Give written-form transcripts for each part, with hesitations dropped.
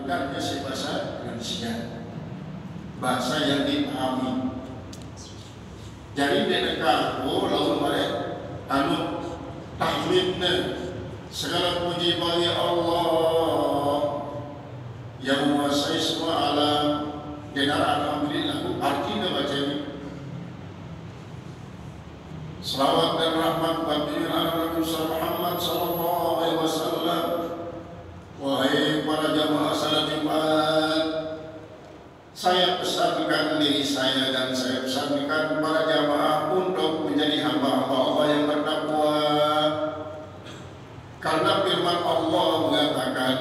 digunakan si bahasa Indonesia, bahasa yang dipahami. Jadi mereka lawan mereka anu tahmidna segala puji bagi Allah yang menguasai semua alam. Dan alhamdulillah artinya baca ini. Salawat dan rahmat bagi Nabi Muhammad sallallahu alaihi wasallam. Wahai para jamaah salat Jumat, saya pesankan diri saya dan saya pesankan para jamaah untuk menjadi hamba-hamba Allah yang bertakwa. Karena firman Allah mengatakan,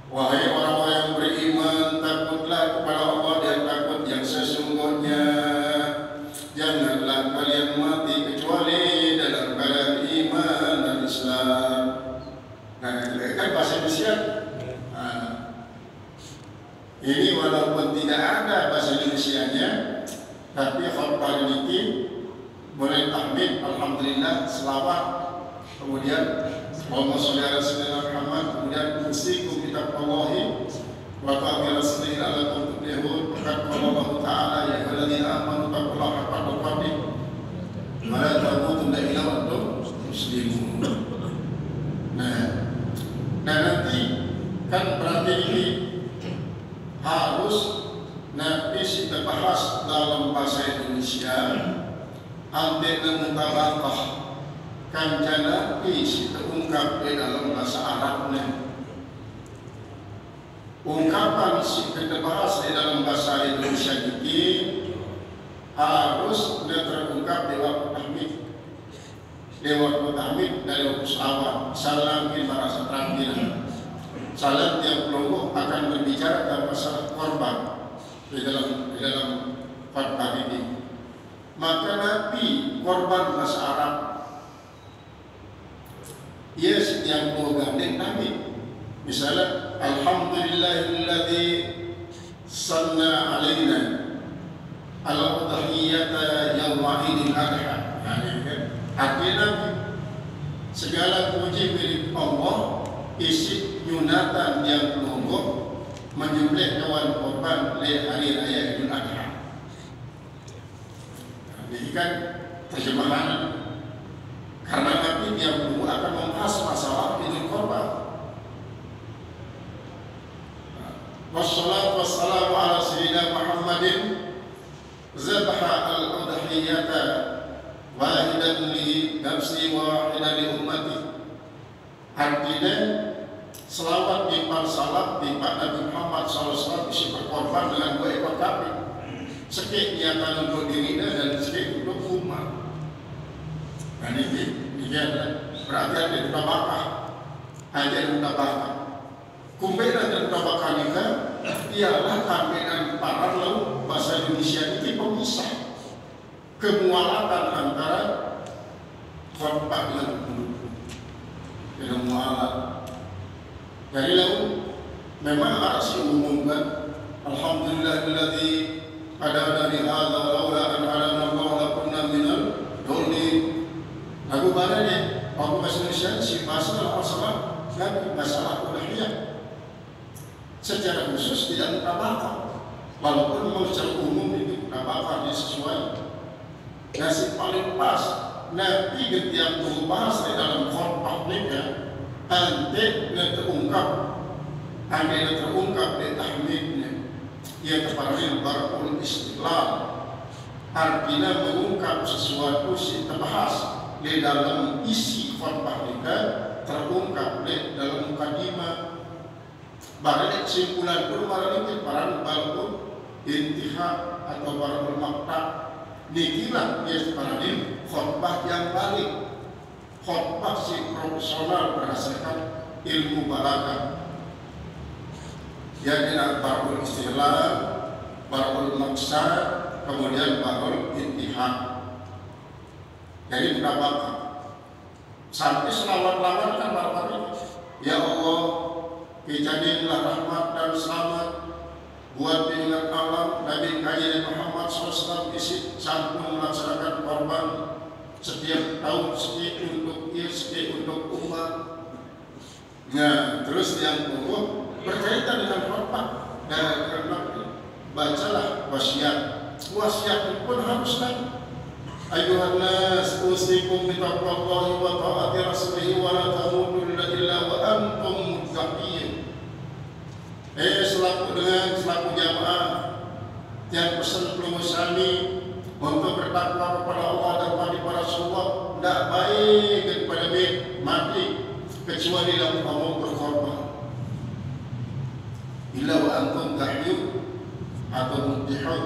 wahai orang-orang yang beriman, takutlah kepada Allah dan takut yang sesungguhnya. Janganlah kalian mati kecuali dalam keadaan iman dan Islam. Nah, kan bahasa Indonesia. Ini walaupun tidak ada bahasa Indonesianya, tapi khutbah ini boleh tahmid, alhamdulillah, selawat, kemudian Allahumma sholli ala sayyidina Muhammad, kemudian usikum bi taqwallahi wa ta'ala rasulih la'allakum tuflihun. Qala Allah Ta'ala ya ayyuhalladzina amanu taqullaha haqqa tuqatih wa la tamutunna illa wa antum muslimun. Nah, nanti kan berarti ini harus nanti kita bahas dalam bahasa Indonesia antara mutabaqah kancana kita ungkap di dalam bahasa Arabnya. Ungkapan kita bahas di dalam bahasa Indonesia ini harus terungkap di waktu tahmid. Di waktu tahmid dari waktu selawat salam di bahasa terakhir. Salat yang kelompok akan berbicara tentang masalah korban di dalam khutbah ini. Maka Nabi korban bahasa Arab, yes, yang mau gandeng Nabi. Misalnya, alhamdulillahilladzi sanna alaina al-udhiyata yawma idil adha. Artinya segala puji milik Allah, isi nyunatan yang kelompok menyembelih hewan korban di hari raya Idul Adha. Ini kan terjemahan. Karena Nabi yang dulu akan membahas masalah Idul Korban. Wassalatu wassalamu ala sayyidina Muhammadin zabaha al-udhiyata wahidan li nafsi wahidan li ummati. Artinya selawat di salat di Nabi Muhammad SAW isi berkorban dengan 2 ekor kambing. Sekik niatan untuk dirinya dan sekik untuk umat. Dan ini berarti ada mutabakah. Ada mutabakah. Kumpulan dan mutabakah juga ialah kambingan para lalu bahasa Indonesia ini pemisah kemualatan antara khutbah dan dengan mualat. Dari lalu memang harus diumumkan alhamdulillahilladzi hadana li hadza laula an hadana Allah lakunna minal dhalin. Lagu barane aku bahasa Indonesia si masalah dan masalah udhiyah secara khusus tidak mutabakah, walaupun mau secara umum itu mutabakah sesuai. Nasib paling pas Nabi yang berbahas di dalam khutbah mereka ante terungkap di tahmidnya. Ia terpanggil barakul istiqlal, artinya mengungkap sesuatu yang terbahas di dalam isi khutbah mereka, terungkap di dalam mukadimah. Barang kesimpulan dulu barang ini barakul intihad atau barakul maktab. Nikilah dia sebenarnya khutbah yang balik, khutbah si profesional berdasarkan ilmu balaghah. Yang dengan barakul istihlal, barakul maksad, kemudian barakul intihad. Jadi mutabakah. Sampai selawat-lawat kan barakul ini. Ya Allah, jadikanlah rahmat dan selamat buat dengan alam Nabi Kajian Muhammad SAW isi sampun melaksanakan korban setiap tahun sedikit untuk ia sedikit untuk umat. Nah, terus yang berkaitan dengan wasiat. Wasiat pun haruskan. Ayuhan nas usikum bi taqwallahi wa ta'ati rasulih wa la tamutunna illa wa antum muttaqin. Selaku jamaah yang pesan kami untuk bertakwa kepada Allah dan kepada Rasulullah, tidak baik daripada mati kecuali dalam umur berkorban. Illa wa antum tahyun atau muttihun.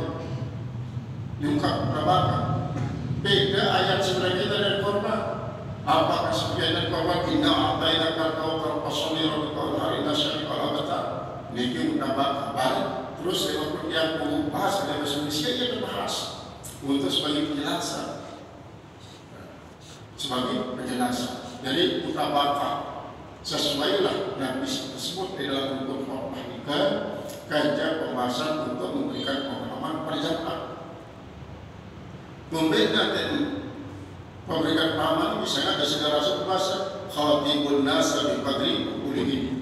Diungkap berbakat. Beda ayat sebenarnya kita dari korban. Apakah sebagian korban inna a'tayna kal-kautsar fasalli rabbika wanhar inna syani'aka labtar. Niki berbakat balik. Terus lewat yang bahas ada bahasa Indonesia ia terbahas untuk sebagai penjelasan. Jadi mutabakah sesuailah Nabi tersebut di dalam bentuk khutbah kajian pembahasan untuk memberikan pemahaman pada jamaah. Memberikan pemberikan pemahaman misalnya ada segala satu bahasa khatibun nasa bi qadri ulihi.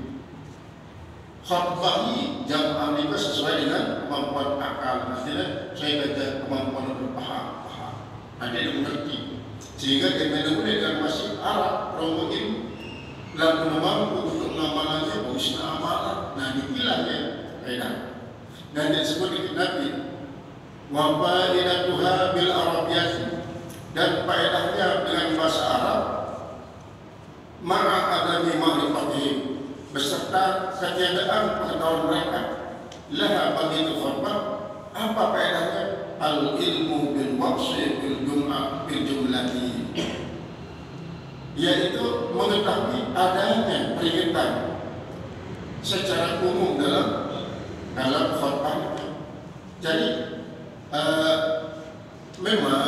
Khutbahi jamaah ini sesuai dengan kemampuan akal. Artinya saya kata kemampuan berpaham. Ada yang mengerti. Sehingga dia menemukan dengan masih Arab promoin lalu mampu untuk mengamalkannya bagusnya amalan. Nah dipilah ya kaidah. Dan disebut di Nabi wa faidatuha bil arabiyyah, dan faedahnya dengan bahasa Arab ma'a adami ma'rifatihim, beserta ketiadaan pengetahuan mereka. Laha bagi itu khutbah, apa faedahnya? Al ilmu bil waqsi bil jumlati, yaitu mengetahui adanya peringatan secara umum dalam khutbah. Jadi memang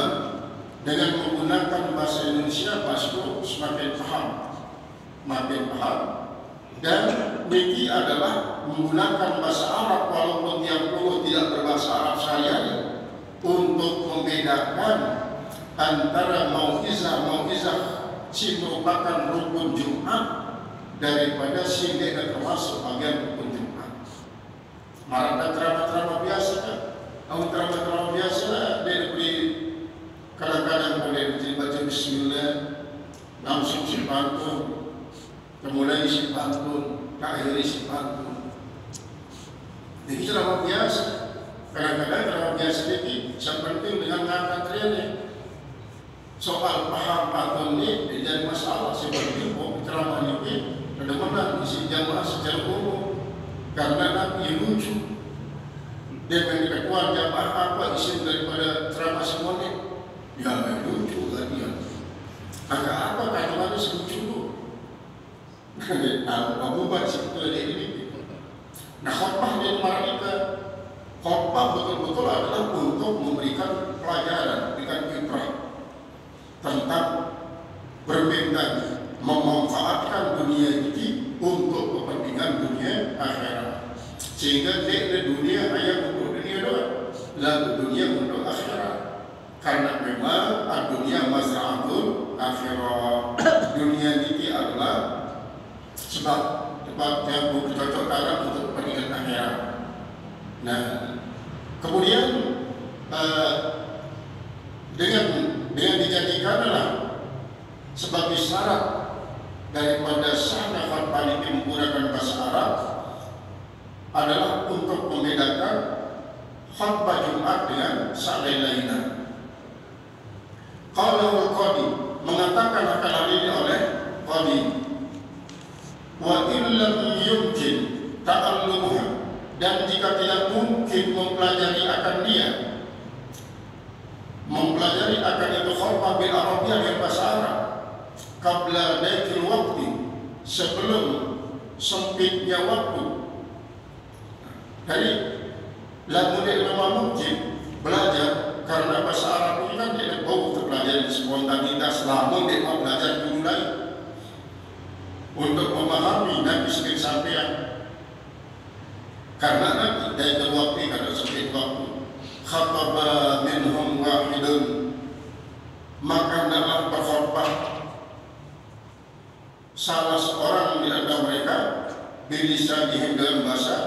dengan menggunakan bahasa Indonesia pasti semakin paham, dan ini adalah menggunakan bahasa Arab walaupun yang dulu tidak berbahasa Arab seharian untuk membedakan antara mau'izah si merupakan rukun Jumat daripada si tidak termasuk bagian rukun Jumat. Marah ceramah biasa kan? Ceramah biasa lah. Dia beri kadang-kadang boleh baca Bismillah, langsung si pantun, kemudian si pantun, akhiri si pantun. Jadi ceramah biasa. Kadang-kadang ceramah biasa ini seperti dengan ngangkat triannya. Soal paham pantun ini jadi masalah seperti ceramah ini kadang-kadang isi jamaah secara umum karena Nabi lucu. Dia mengetuan jamaah apa isi daripada ceramah semuanya? Ya lucu kan dia. Agak apa kata manusia lucu tu? Abu Bakar sebetulnya ini. Nah khutbah dia mereka. Khutbah betul-betul adalah untuk memberikan pelajaran, memberikan fitrah tentang berbeda, memanfaatkan dunia ini untuk kepentingan dunia akhirat. Sehingga tidak dunia hanya untuk dunia doang, lalu dunia untuk akhirat. Karena memang dunia mazra'atul akhirat. Dunia ini adalah sebab yang bercocok tanam untuk kepentingan akhirat. Nah, kemudian dengan dijadikanlah sebagai syarat daripada sahnya khutbah ini menggunakan bahasa Arab adalah untuk membedakan khutbah Jumat dengan saat lainnya. Kalau Qadi mengatakan akan hal ini oleh Qadi, wa illam yumkin ta'allumuha, dan jika tidak mungkin mempelajari akan itu khutbah bil Arabiyyah dengan bahasa Arab qabla daikil waqti, sebelum sempitnya waktu. Jadi lamun memang mungkin belajar karena bahasa Arab ini kan tidak bau terpelajari spontanitas, namun dia mau belajar dulu lagi untuk memahami Nabi sendiri sampean. Karena Nabi dari waktu kada sempit waktu khataba minhum wahidun, maka dalam berkhutbah salah seorang di antara mereka bilisanihim dalam bahasa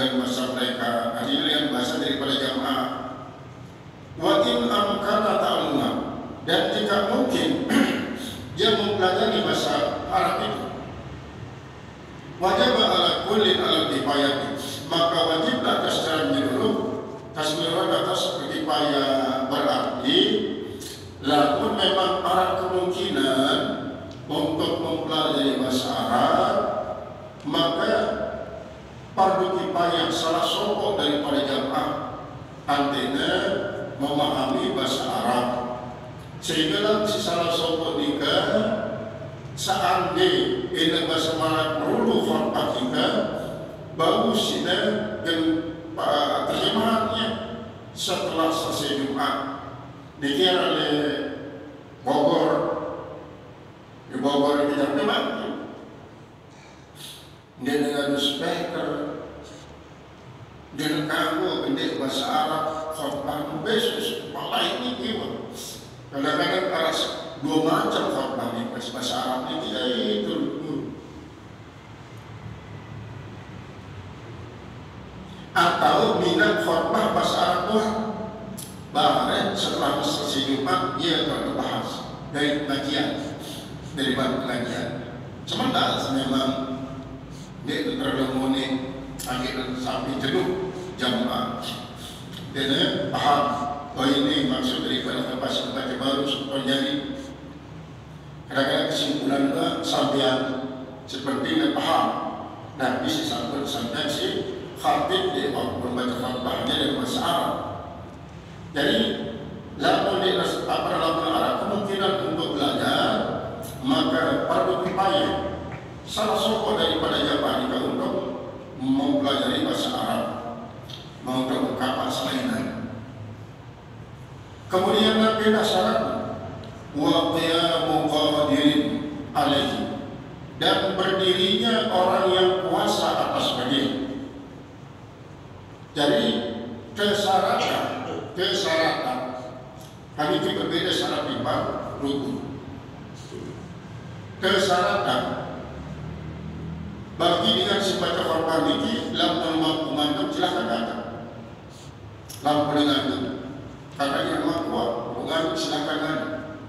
dan masa mereka. Ini yang bahasa daripada jamaah. Wa in amkana ta'alluma, dan jika mungkin dia mempelajari bahasa Arab itu, wajib ala kulli ala kifayah, maka wajiblah atas secara menyeluruh tasmiran atas kifayah, berarti lalu memang ada kemungkinan untuk mempelajari bahasa Arab, maka fardu kifayah salah sokok daripada jamaah antena memahami bahasa Arab, sehingga dalam salah sokok nikah seandainya ini bahasa Arab perlu khutbah kita bagus ini dan terjemahannya setelah selesai Jumat. Dikira oleh Bogor, di Bogor ini terjemahan dia dengan speaker dia kagum gede bahasa Arab khutbah besok malah ini gimana kadang-kadang ada dua macam khutbah di bahasa Arab ini itu atau minat khutbah bahasa Arab bahkan setelah selesai Jumat dia akan bahas dari pengajian, dari pengajian. Sementara memang dia itu terlalu akhirnya sampai jenuh jamaah. Dia paham bahwa ini maksud daripada kapasitas baca baru terjadi. Kadang-kadang kesimpulan sampean seperti ini paham dan bisa sampai si khatib dia membaca khutbahnya dari bahasa Arab. Jadi lamun di dalam Arab kemungkinan untuk belajar, maka fardu kifayah salah satu daripada jamaah kita untuk mempelajari bahasa Arab, untuk kapal selainan. Kemudian Nabi syarat wa qiyamu qadirin alaihi, dan berdirinya orang yang kuasa atas bagian. Jadi kesyaratan hal itu berbeda syarat lima rukun. Kesyaratan bagi dengan si baca khutbah ini lampu mampu mantap silakan datang. Lampu dengan itu karena yang mampu mengambil silakan datang.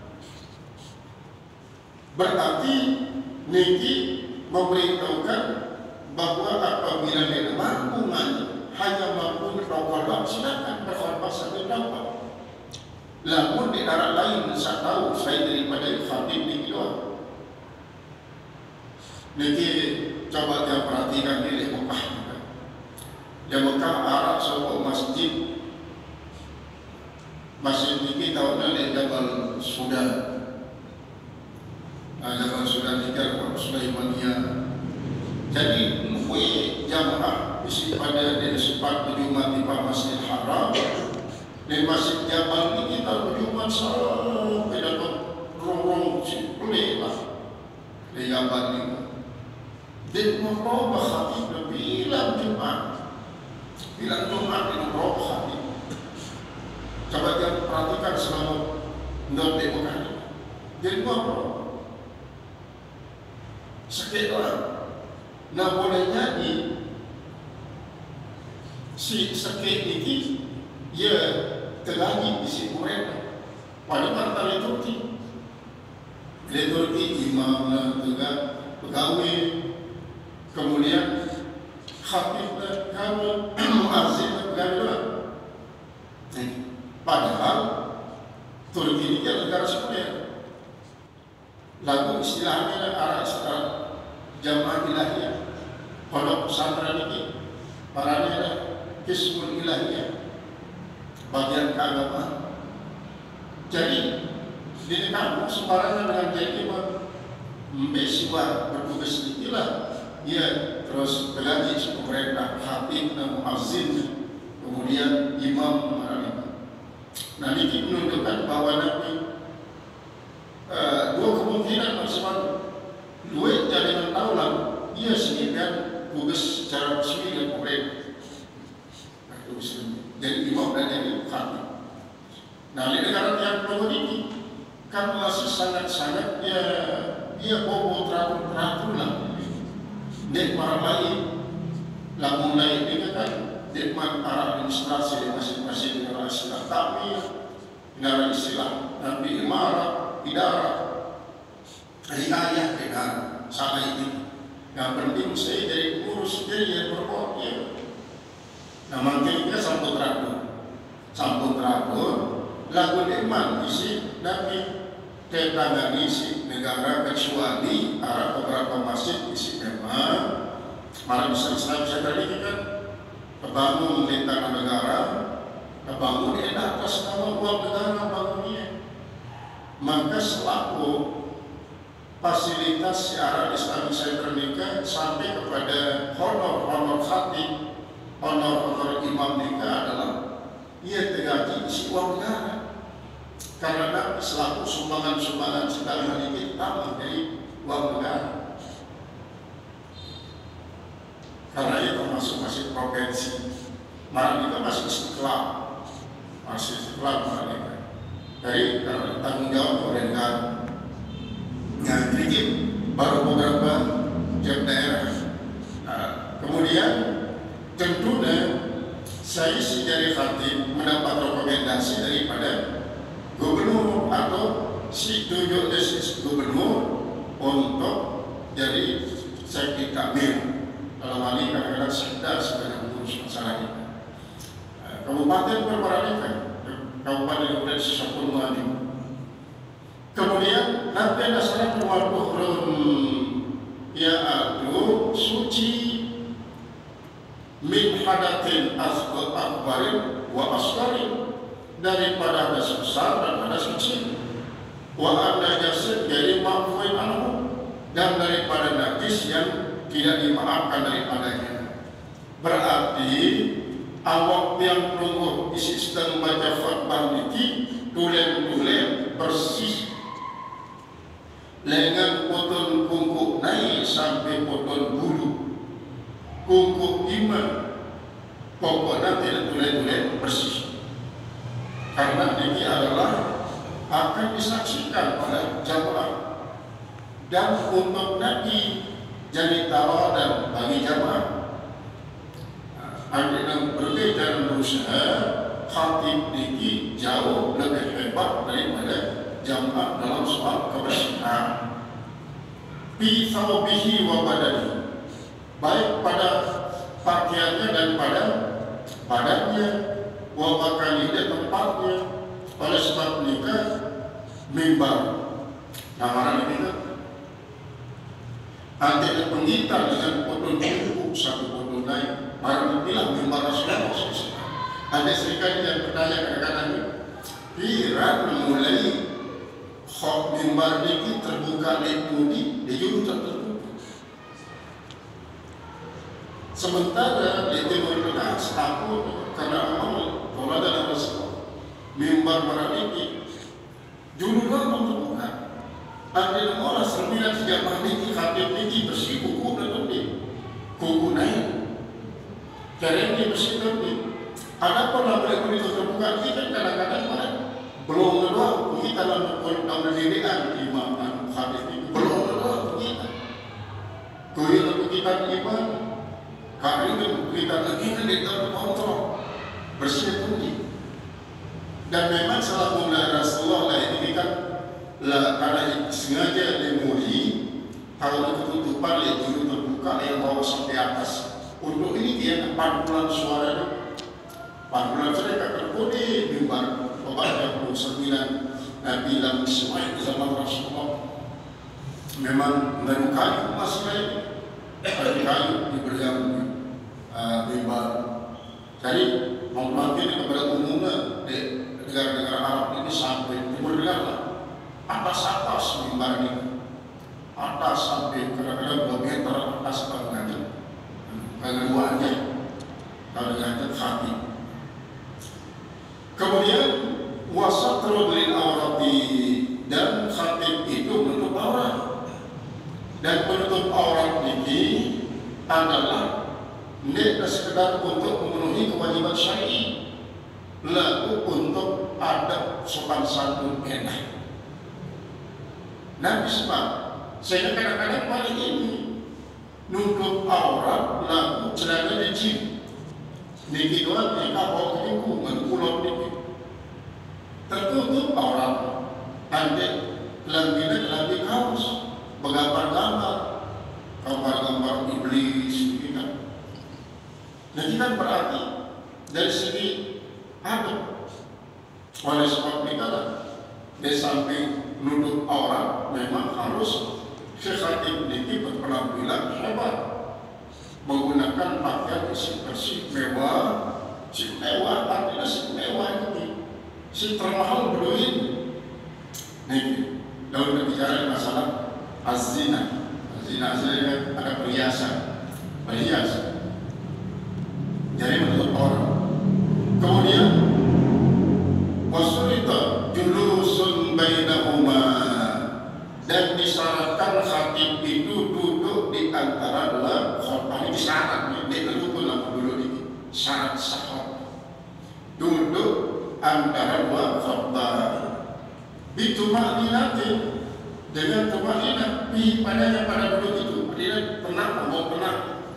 Berarti niki memberitahukan bahwa apabila dia mampu hanya mampu berkhutbah silakan berkhutbah sambil dapat. Namun di daerah lain saya tahu saya daripada khatib ini doang. Niki coba dia perhatikan di Mekah. Di Mekah Arab sebuah masjid. Masjid ini tahunnya di Jabal Sudan. Jabal Sudan ini kan Sulaimaniyah. Jadi jamaah pada di sempat berjumat di Masjid Haram, di Masjid Jabal ini kita berjumat sampai dalam lorong boleh lah di Jabal ini. Dan merubah hati bilang Jumat di merubah hati. Coba jangan perhatikan selama non demokrasi. Jadi merubah sekitar. Nah boleh jadi si sakit ini ya terlagi di si mereka pada partai liturgi imam juga pegawai, kemudian khatib kami muazzin pegawai. Padahal Turki ini kan negara sekuler. Lagu istilahnya arah sekarang jamaah ilahiyah, pondok pesantren ini parahnya Hizbul Ilahiyah, bagian keagamaan. Jadi di kampung sembarangan dengan jadi mahasiswa bertugas di ilah, ya terus belajar pemerintah, khatib dan muazzin, kemudian imam. Nah ini menunjukkan bahwa nanti dua kemungkinan maksimal dua jaringan taulan ia sendiri dan tugas secara resmi dan pemerintah. Jadi imam dan jadi khatib. Nah di negara yang nomor ini kan masih sangat-sangat dia bobo teratur lah. Dan para lain lah mulai ini kan khidmat para administrasi di masing-masing negara istilah takmir, negara istilah nanti imarat, idara, riayah, negara, sama ini. Yang penting saya jadi urus jadi berpokok. Nah makanya sambut teratur, lagu iman isi nanti tetangga isi negara kecuali arah beberapa masjid isi memang malah bisa terlihat kebangun lintasan negara, kebangun di atas nama uang negara bangunnya. Maka selaku fasilitas siaran Islamic Center nikah sampai kepada honor khatib, honor imam nikah adalah ia terganti isi uang negara. Karena selaku sumbangan sedang ini tambah dari uang negara. Karena itu termasuk masih provinsi, malah kita masih istiqlal malah kita. Dari tanggung jawab oleh negara. Nah, sedikit baru beberapa jam daerah. Kemudian tentunya saya dari khatib mendapat rekomendasi daripada gubernur atau si tunjuk desis gubernur untuk jadi sekretari takmir. Dalam hal ini kadang-kadang sekda sebagai mengurus masalah ini. Kabupaten berperalikan, Kabupaten Kabupaten Sisapun maju. Kemudian nanti ada salah perwakilan yaitu suci min hadatin akbarin wa asgarin, daripada hadas besar dan hadas kecil, wa anda jasad jadi makfuin anhu, dan daripada najis yang tidak dimaafkan daripadanya. Berarti awak yang tunggu isi sedang baca khutbah niki tulen bersih, lengan potong kungkuk naik sampai potong bulu, kungkuk iman pokoknya tidak tulen bersih. Karena ini adalah akan disaksikan oleh jamaah, dan untuk Nabi jadi tawadan bagi jamaah. Anda yang berbeda dan berusaha khatib ini jauh lebih hebat daripada jamaah dalam soal kebersihan. Bi thawbihi wa badani, baik pada pakaiannya dan pada badannya, wa makani dan tempatnya. Oleh sebab nikah mimbar. Nama ini antara pengitar dengan potong cukup satu potong naik, baru bilang mimbar Rasulullah. Ada serikat yang bertanya kadang-kadang, Iran mulai khot mimbar ini terbuka di ujung tertutup. Sementara di Timur Tengah takut karena Allah kalau ada Rasul mimbar ini judulnya terbuka. Ada orang sembilan sejak mahdi khatib ini bersih kuku dan lebih kuku naik, cara ini bersih lebih. Ada pernah boleh itu terbuka kita kadang-kadang mana belum doang kita dalam pendirian imam dan khatib ini belum doang kita. Kuil kita iman, kali itu kita lagi di dalam kontrol bersih lebih. Dan memang salah mulai Rasulullah lah ini kan karena sengaja dimulai kalau ketutupan lihat dulu terbuka yang bawa sampai atas. Untuk ini dia pantulan suara, pantulan suara terkode mimbar kepada 29 Nabi dalam Ismail zaman Rasulullah. Memang dari kayu masih dari kayu diberikan mimbar. Jadi mungkin kepada umumnya di negara-negara Arab ini sampai Timur Tengah atas mimbar ini, atas sampai kadang-kadang 2 meter atas pengajian, keduanya kalau dengan khatib. Kemudian wasatrul lil awrati, dan khatib itu menutup aurat, dan menutup aurat ini adalah tidak sekedar untuk memenuhi kewajiban syar'i, lalu untuk adab sopan santun enak. Nabi sebab saya kadang-kadang paling ini nutup aurat lalu celana jin niki doang yang bawa keliku mengulang niki tertutup aurat ande lambi kaos bergambar-gambar iblis gitu kan. Nah ini kan berarti dari segi adab. Oleh sebab itu di samping nuduh aurat memang harus Syekh Khatib ini berpenampilan hebat, menggunakan pakaian bersih mewah, artinya si mewah ini, si termahal berduit. Nih, lalu berbicara masalah az-zina. Az-zina ada perhiasan, jadi menurut orang. Kemudian wasulita julusun bainahuma, dan disyaratkan khatib itu duduk di antara dua khotbah. Ini syaratnya, dia tentu dulu ini syarat sahab, duduk antara dua khotbah bitumakninatin, dengan tumakninah padanya pada duduk itu. Dia tenang, mau tenang,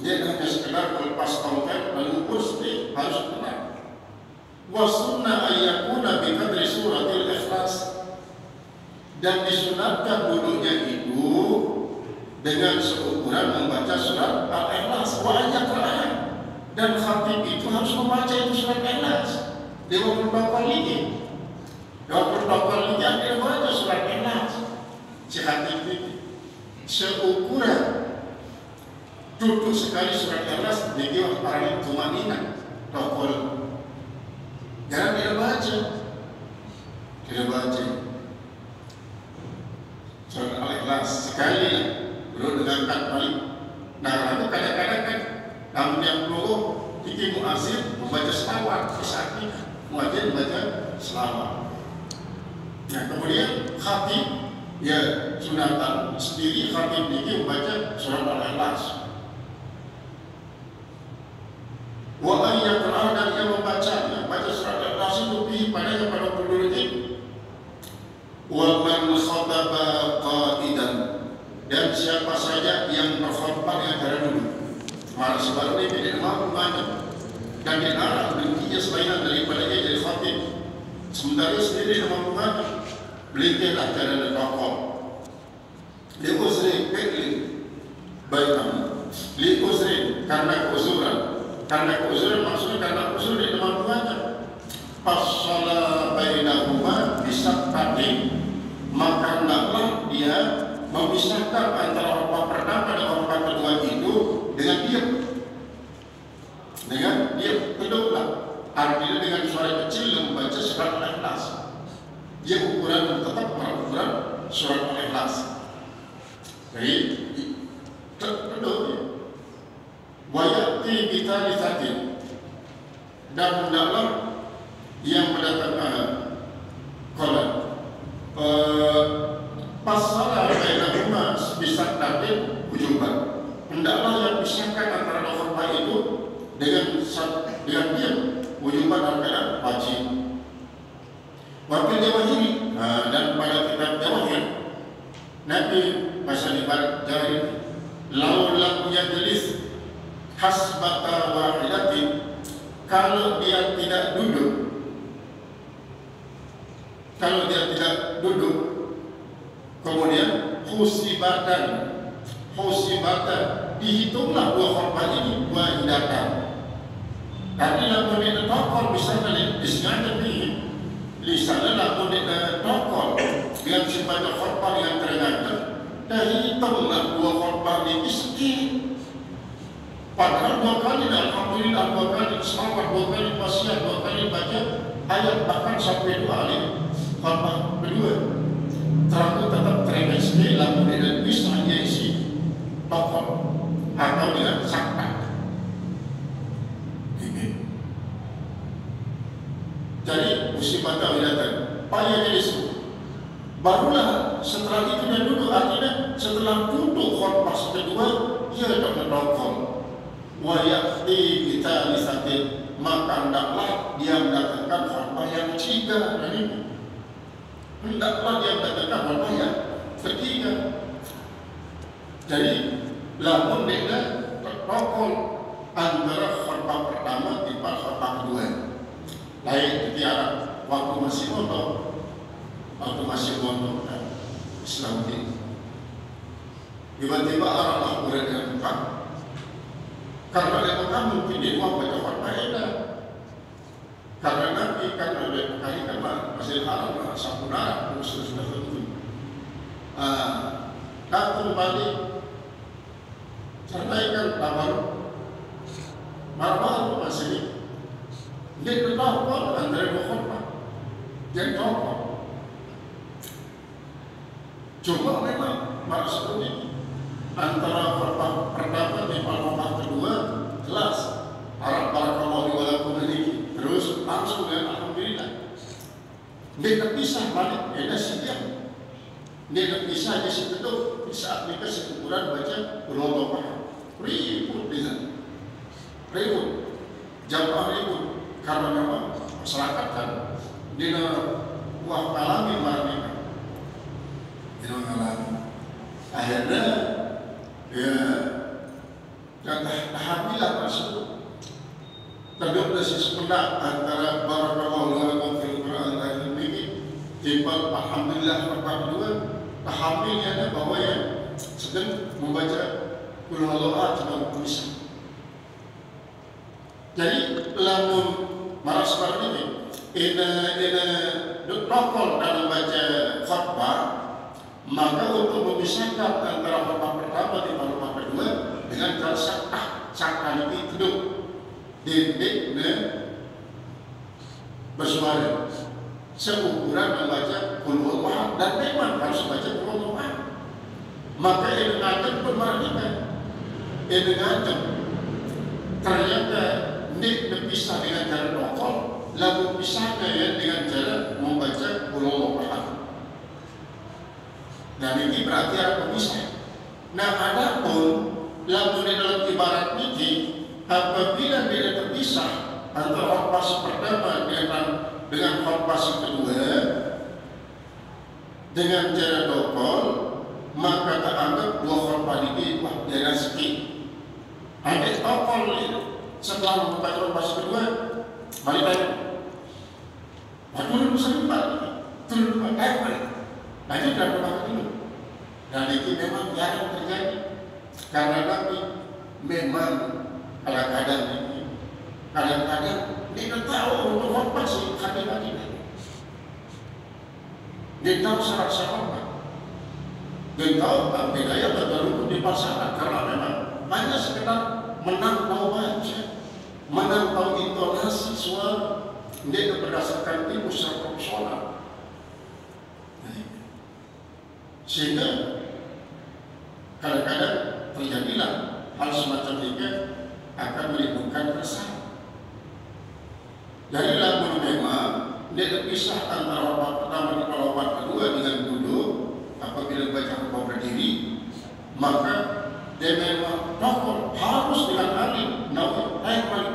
dia hanya sekedar melepas tongkat lalu kursi, harus tenang. Wasunnah ayyakuna biqadri suratil ikhlas, dan disunatkan duduknya itu dengan seukuran membaca surat Al-Ikhlas. Wa ayyaqra'ah, dan khatib itu harus membaca itu surat Al-Ikhlas 22 kali. 22 kali dia baca surat Al-Ikhlas. Si khatib itu seukuran duduk sekali surat Al-Ikhlas, dia orang tumanina tokol. Jangan tidak baca surat Al-Ikhlas sekali lah, belum dengan 4 kali. Nah, itu kadang-kadang kan namun yang perlu tiki muazin membaca selawat di saat ini, muazin membaca selawat. Nah, kemudian khatib ya sunatan sendiri, khatib ini membaca surat Al-Ikhlas. Wa ayyaqra'ah, dan ia membaca surat Al-Ikhlas itu padanya pada penduduk itu. Wa man khataba qa'idan, dan siapa saja yang berkhutbah yang cara dulu. Maka sebab ini tidak mampu banyak, dan dilarang berhentinya selain daripada ia jadi khatib. Sementara sendiri tidak mampu banyak, belilah cara berkhutbah. Liuzri fi'li baikam, liuzri karena keuzuran. Karena keuzuran maksudnya karena uzur tidak mampu banyak. Fassalah bainahuma bisaqatin, maka hendaklah dia memisahkan antara khutbah pertama dan khutbah kedua itu dengan diam. Duduklah, artinya dengan suara kecil yang membaca surat Al-Ikhlas. Dia ukuran tetap ukuran surat Al-Ikhlas. Jadi duduk. Wayati bitalisatin, dan hendaklah yang mendatangkan kolam pasal bainahuma bisaqatin wujuban, hendaklah yang pisahkan antara khutbah itu dengan diam wujuban adalah wajib. Wakil Jawahiri, dan pada kitab Jawahir Nabi bahasa ibarat jahil, lau lam yajlis hasbata wahidatin, kalau dia tidak duduk, kemudian husibatan dihitunglah dua khutbah ini wahidatan. Tapi lamun dia tokol misalnya disengaja lisannya lamun dia tokol yang sifatnya khutbah yang ternyata dihitunglah dua khutbah ini sedikit. Padahal 2 kali alhamdulillah, 2 kali selawat, 2 kali wasiat, 2 kali baca ayat, bahkan sampai 2 kali khutbah kedua. Terakhir tetap terengah lalu tidak bisa hanya isi tokol atau dengan sakta. Jadi musibah tawilatan payah jadi semua. Barulah setelah itu dia duduk, artinya setelah duduk khutbah kedua dia tidak tokol. Wa yakti kita lisatin, maka hendaklah dia mendatangkan khutbah yang ketiga. Hendaklah dia mendatangkan khutbah yang ketiga. Jadi lamun dia tokol antara khutbah pertama baik tiara waktu masih mondok Islam ini. Tiba-tiba orang murid yang bukan karena mereka kamu tidak mau baca faedah karena nanti karena kali karena masih haram sampurna sudah tentu. Datang balik sampaikan kabar marah masih dia bertawar antara dua khutbah dan tawar. Cuma memang marah seperti ini antara khutbah pertama dan khutbah kedua jelas barakallahu wa lakum ini terus langsung dengan alhamdulillah. Dia terpisah balik ada setiap dia terpisah di situ tuh di saat mereka sekumpulan baca ulama ribut dengan ribut jamaah ribut karena memang masyarakat kan dina wah alami mereka dina alami akhirnya ya alhamdulillah tersebut terdapat sependak antara barakallahu lakum fil Qur'an dan ini timbal alhamdulillah pertama kedua tahamilnya ada bahwa yang sedang membaca qul huwallahu ahad bisa. Jadi lamun marah seperti ini protokol dalam baca khutbah maka untuk memisahkan antara khutbah pertama di khutbah kedua dengan cara sakah ini duduk didik bersuara seukuran membaca qul huwallahu ahad dan memang harus baca qul huwallahu ahad. Maka ini ngajak bermarahikan ini ngajak ternyata ini berpisah dengan cara dokol lalu pisahnya ya dengan cara membaca qul huwallahu ahad dan ini berarti ada pemisah. Nah adapun lalu di dalam ibarat ini apabila dia terpisah antara khutbah pertama dengan khutbah kedua dengan cara dokol maka tak anggap dua khutbah ini wah jangan sedikit ada dokol itu setelah membaca khutbah kedua balik lagi turun balik lanjut dan khutbah kedua dan itu memang jarang terjadi karena Nabi memang kadang-kadang dia tahu untuk khutbah sih hati-hati dia tahu syarat-syaratnya dia tahu bedanya baru di pasangan karena memang hanya sekedar menang tahu baca menang tahu intonasi suara dia berdasarkan ilmu secara profesional sehingga kadang-kadang terjadilah hal semacam ini akan menimbulkan keresahan. Jadi lamun memang dia terpisah antara khutbah pertama dan khutbah kedua dengan duduk apabila baca khutbah berdiri maka dia memang dokter harus dengan alim nawi balik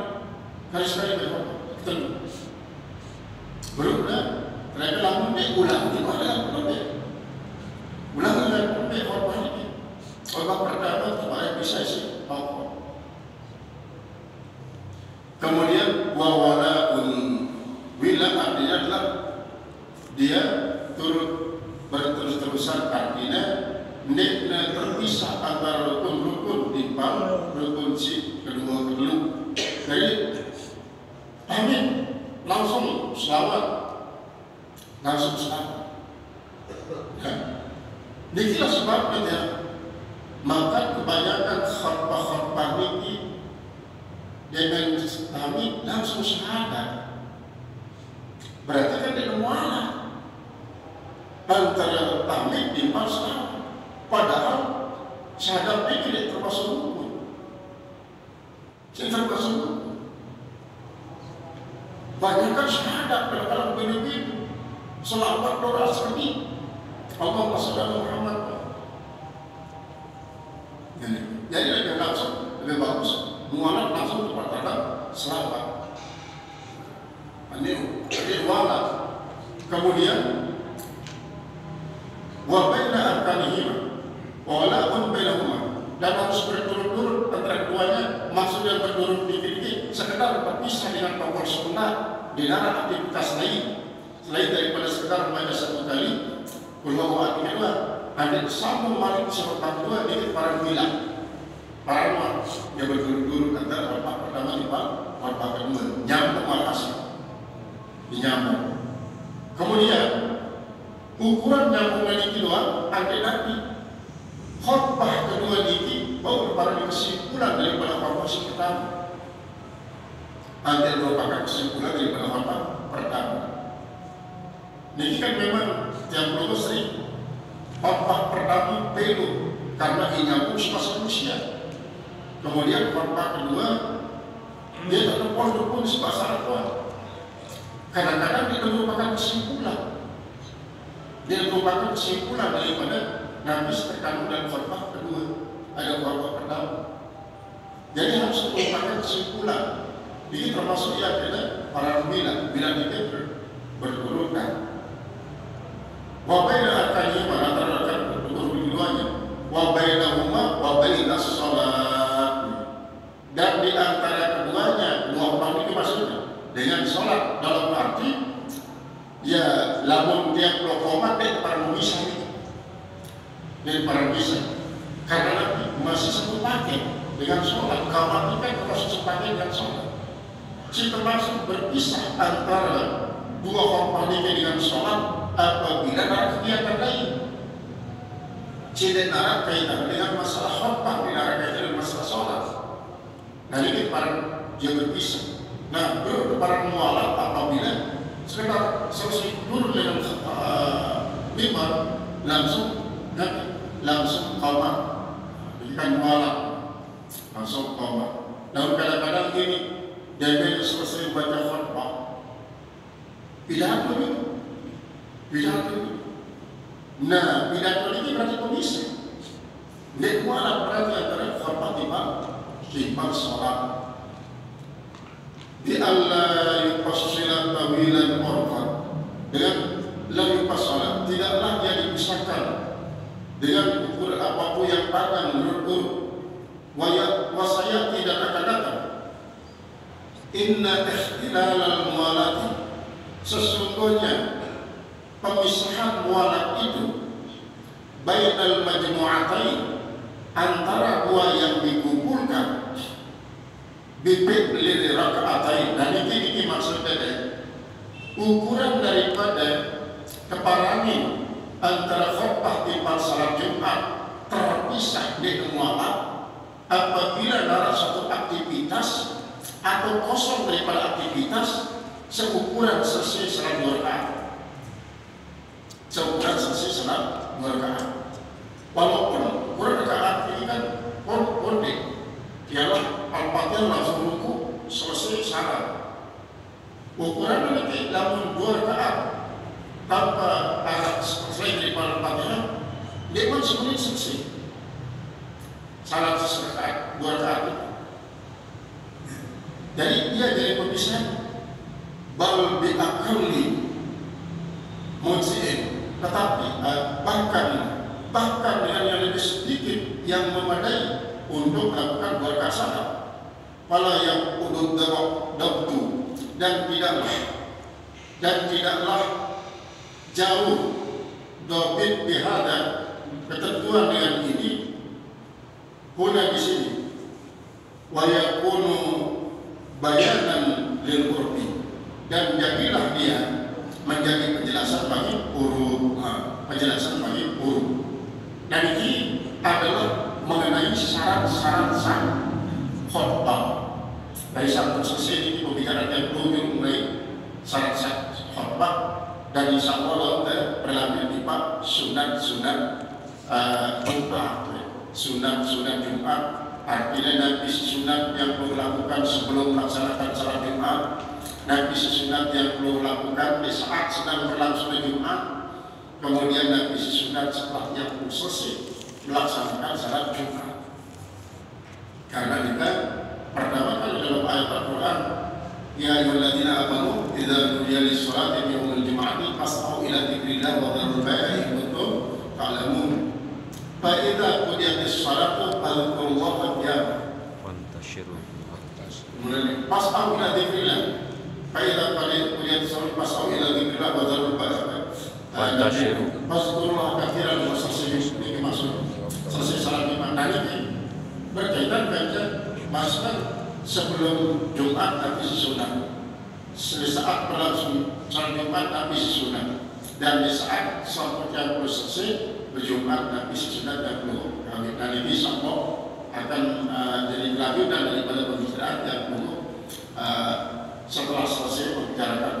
kali-kali berkhutbah belum dah ternyata lamun dia ulang di mana ulang dengan khutbah ini khutbah pertama supaya bisa isi dokter. Kemudian wawalaun wila artinya adalah dia turut berterus-terusan artinya nekna terpisah antara rukun-rukun timbang rukun si kedua. Jadi amin langsung selawat ya. Inilah sebabnya maka kebanyakan khutbah ini dengan kami langsung syahadat berarti kan tidak mualah antara tahmid di pasal padahal syahadat ini tidak termasuk rukun tidak termasuk rukun banyak kan syahadat kadang-kadang begitu selawat doa seperti Allahumma shalli ala Muhammad jadi lebih langsung lebih bagus mualat langsung kepada selawat. Ini mualat. Kemudian wa baina arkanihima wa la bainahuma dan harus berturut-turut antara keduanya. Maksudnya berturut dikit-dikit sekedar berpisah dengan tokoh sunnah di dalam aktivitas lain selain daripada sekedar membaca satu kali kulhuwallahu kedua, ada sambung balik seperti kedua dikit para bilang para ulama yang berturut-turut antara khutbah pertama di khutbah kedua nyambung walhasil dinyambung. Kemudian ukuran nyambung lagi doang ada nanti khutbah kedua dikit baru para kesimpulan daripada khutbah pertama. Ada merupakan kesimpulan daripada khutbah pertama. Ini kan memang yang belum sering khutbah pertama belum karena nyambung semasa manusia. Kemudian khutbah kedua dia tak pun sebahasa Arab. Kadang-kadang dia merupakan kesimpulan. Dia merupakan kesimpulan daripada Nabi terkandung dalam khutbah kedua. Ada khutbah pertama. Jadi harus merupakan kesimpulan. Ini termasuk yang kita para bila kita berturutan. Wabaina al-kalimah antara keduanya. Wabainahuma wabaina sholat. Dan di antara keduanya dua orang itu maksudnya dengan sholat dalam arti ya lamun tiap lokomat dia para memisah itu dari para memisah karena masih satu paket dengan sholat. Kalau itu kan masih satu paket dengan sholat. Si termasuk berpisah antara dua khutbah dengan sholat apabila ada kegiatan lain. Tidak ada kaitan dengan masalah khutbah, tidak ada kaitan dengan masalah sholat. Nah ini para dia berpisah. Nah para mualaf apabila sekitar selesai dulu dengan mimbar langsung qamat, bukan mualaf langsung qamat. Dan kadang-kadang ini dia selesai baca khutbah pidato itu. Nah, pidato ini berarti pemisah. Dia mualaf berarti antara khutbah timbang sholat. Di Allah yufassila tawilan urfan dengan la yufassala tidaklah dia dipisahkan dengan ukur apapun yang panjang menurut wasaya tidak akan datang. Inna ikhtilal al-mualati sesungguhnya pemisahan mualat itu bainal majmu'atain antara dua yang dikumpulkan bibit lili rakaatain. Dan ini maksudnya ukuran daripada keparangan antara khutbah timbang salat Jumat terpisah di mualat apabila dalam satu aktivitas atau kosong daripada aktivitas seukuran selesai salat 2 rakaat. Seukuran selesai salat 2 rakaat. Walaupun kurang rakaat ini kan kode ialah Al-Fatihah langsung ruku selesai salat. Ukuran nanti dalam 2 rakaat tanpa selain daripada Al-Fatihah dia pun sebenarnya selesai salat selesai 2 rakaat. Jadi dia jadi pemisah bal bi'akalli mujzi'in, tetapi bahkan dengan yang lebih sedikit yang memadai untuk melakukan 2 rakaat salat. Fala yang udud dabtu dan tidaklah jauh dobit bihada ketentuan dengan ini guna di sini wa yakunu bayanan lil urfi dan jadilah dia menjadi penjelasan bagi uruf. Dan ini adalah mengenai syarat-syarat sah khutbah. Dari satu sisi ini pembicaraan yang belum mulai syarat-syarat khutbah dan insya Allah berlanjut di bab sunat-sunat sunat Jumat. Artinya Nabi sunat yang perlu lakukan sebelum melaksanakan salat Jumat, Nabi sunat yang perlu lakukan di saat sedang berlangsungnya Jumat, kemudian Nabi sunat setelah yang selesai melaksanakan salat Jumat. Karena kita pertama kali dalam ayat Al-Quran, ya ayyuhalladzina amanu idza nudiya lis-sholati min yaumil jum'ati fas'au ila dzikrillah wa dzarul bai'a in kuntum ta'lamun. Fa'idha qudiyatis salatu fadhkurullaha qiyamah. Kemudian pas'au ila dzikrillah. Fa'idha qudiyatis salatu pas'au ila dzikrillah wa dzarul ba'sa. Fadhkurullaha katsiran wa sabbihuu ini maksud selesai salat Jumat. Ini berkaitan dengan masalah sebelum Jumat tapi sunat. Saat berlangsung salat Jumat tapi sunat. Dan di saat sholat yang selesai berjumat dan isi sunat dan belum kami dan ini insyaAllah akan jadi lanjutan daripada pembicaraan yang belum setelah selesai membicarakan